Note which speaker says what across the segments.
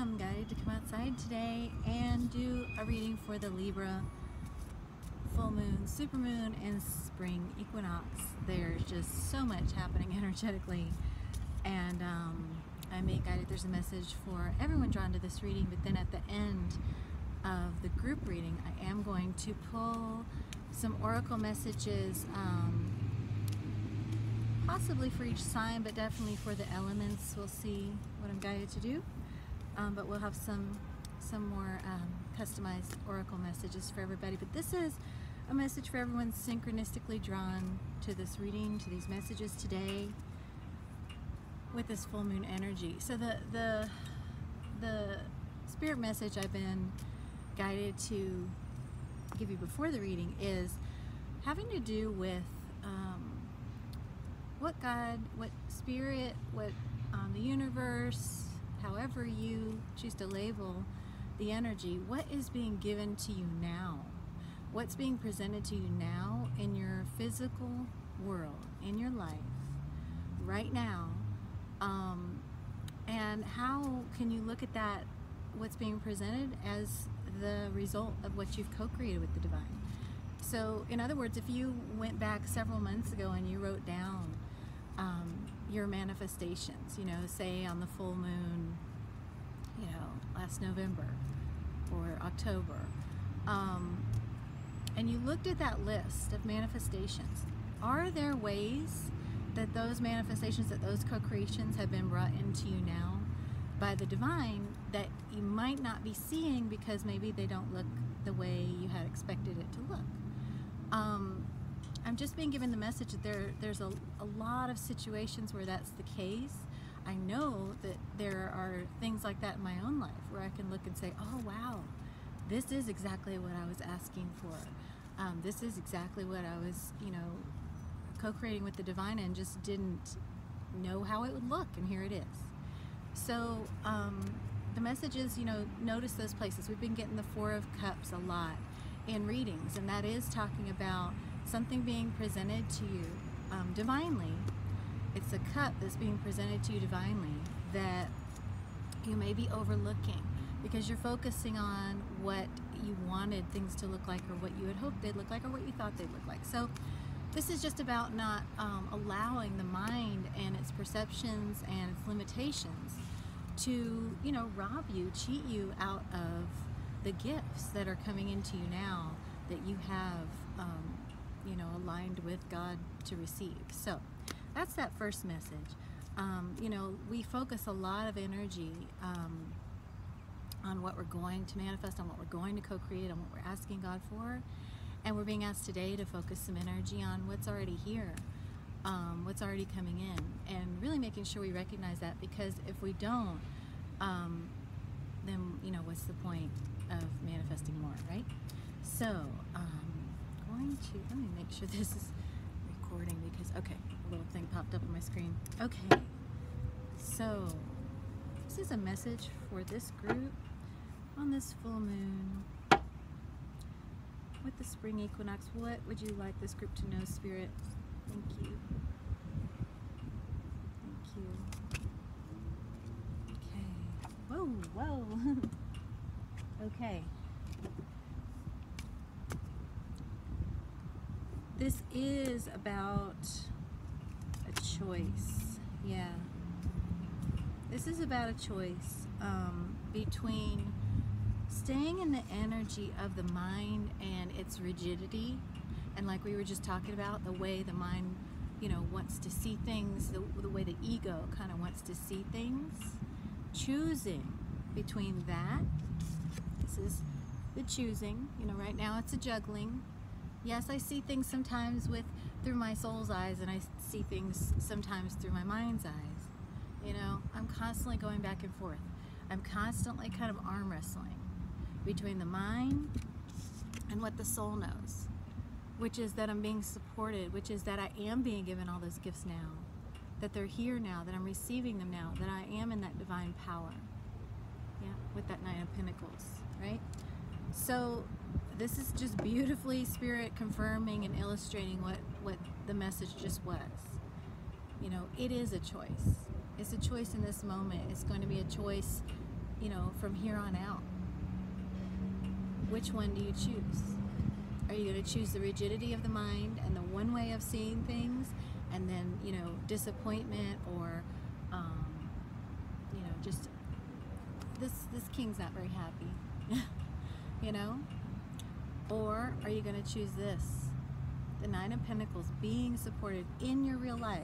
Speaker 1: am guided to come outside today and do a reading for the Libra full moon, supermoon, and spring equinox. There's just so much happening energetically, and I'm being guided. There's a message for everyone drawn to this reading, but then at the end of the group reading, I am going to pull some oracle messages, possibly for each sign, but definitely for the elements. We'll see what I'm guided to do, but we'll have some more customized oracle messages for everybody. But this is a message for everyone synchronistically drawn to this reading, to these messages today with this full moon energy. So the spirit message I've been guided to give you before the reading is having to do with what God, what spirit, what the universe, however you choose to label the energy, what is being given to you now? What's being presented to you now in your physical world, in your life, right now? And how can you look at that, what's being presented, as the result of what you've co-created with the divine? So, in other words, if you went back several months ago and you wrote down your manifestations, say on the full moon, last November or October, and you looked at that list of manifestations, are there ways that those manifestations, that those co-creations have been brought into you now by the divine that you might not be seeing because maybe they don't look the way you had expected it to look? I'm just being given the message that there's a lot of situations where that's the case. I know that there are things like that in my own life where I can look and say, oh wow, this is exactly what I was asking for. This is exactly what I was, co-creating with the divine, and just didn't know how it would look, and here it is. So the message is, notice those places. We've been getting the Four of Cups a lot in readings, and that is talking about something being presented to you divinely. It's a cup that's being presented to you divinely that you may be overlooking because you're focusing on what you wanted things to look like, or what you had hoped they'd look like, or what you thought they'd look like. So this is just about not allowing the mind and its perceptions and its limitations to, rob you, cheat you out of the gifts that are coming into you now that you have, aligned with God to receive. So that's that first message. We focus a lot of energy on what we're going to manifest, on what we're going to co-create, on what we're asking God for. And we're being asked today to focus some energy on what's already here, what's already coming in, and really making sure we recognize that, because if we don't, then, what's the point of manifesting more, right? So, let me make sure this is recording, because, okay, a little thing popped up on my screen. Okay, so this is a message for this group on this full moon with the spring equinox. What would you like this group to know, Spirit? Thank you. Thank you. Okay. Whoa. Okay. This is about a choice. Yeah. This is about a choice between staying in the energy of the mind and its rigidity, and like we were just talking about, the way the mind, wants to see things, the way the ego kind of wants to see things, choosing between that. This is the choosing. Right now it's a juggling. Yes, I see things sometimes through my soul's eyes, and I see things sometimes through my mind's eyes. I'm constantly going back and forth. I'm constantly kind of arm wrestling between the mind and what the soul knows, which is that I'm being supported, which is that I am being given all those gifts now, that they're here now, that I'm receiving them now, that I am in that divine power. Yeah, with that Nine of Pentacles, right? So this is just beautifully Spirit confirming and illustrating what the message just was. It is a choice. It's a choice in this moment. It's going to be a choice from here on out? Which one do you choose? Are you going to choose the rigidity of the mind and the one way of seeing things, and then, disappointment, or, just this king's not very happy, Or are you going to choose this? The Nine of Pentacles, being supported in your real life,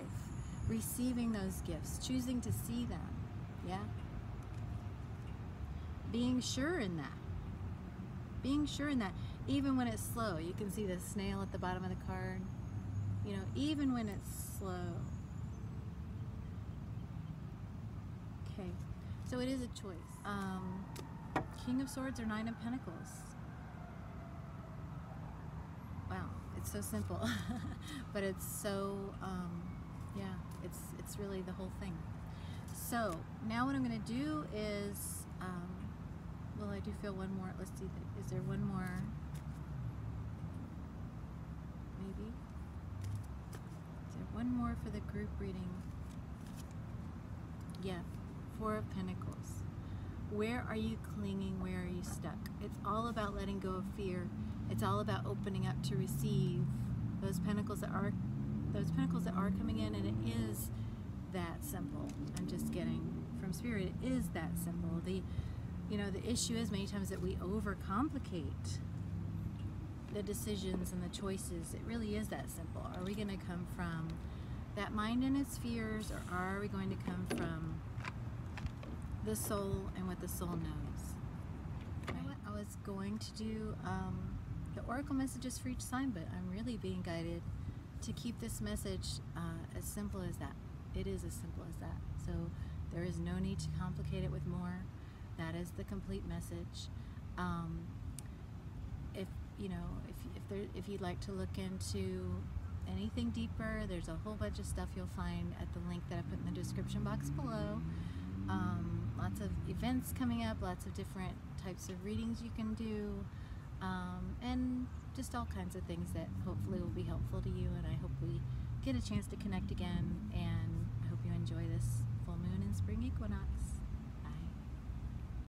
Speaker 1: receiving those gifts, choosing to see them, yeah? Being sure in that. Being sure in that. Even when it's slow, you can see the snail at the bottom of the card. Even when it's slow. Okay, so it is a choice. King of Swords or Nine of Pentacles? Wow, it's so simple, but it's so, yeah, it's really the whole thing. So now what I'm going to do is, well, I do feel one more. Let's see, is there one more? Maybe. Is there one more for the group reading? Yeah, Four of Pentacles. Where are you clinging? Where are you stuck? It's all about letting go of fear. It's all about opening up to receive those pentacles that are coming in, and it is that simple. I'm just getting from Spirit, it is that simple. The issue is many times that we overcomplicate the decisions and the choices. It really is that simple. Are we going to come from that mind and its fears, or are we going to come from the soul and what the soul knows? You know what? I was going to do the oracle messages for each sign, but I'm really being guided to keep this message as simple as that. It is as simple as that. So there is no need to complicate it with more. That is the complete message. If you'd like to look into anything deeper, there's a whole bunch of stuff you'll find at the link that I put in the description box below. Lots of events coming up, lots of different types of readings you can do, and just all kinds of things that hopefully will be helpful to you. And I hope we get a chance to connect again, and I hope you enjoy this full moon and spring equinox.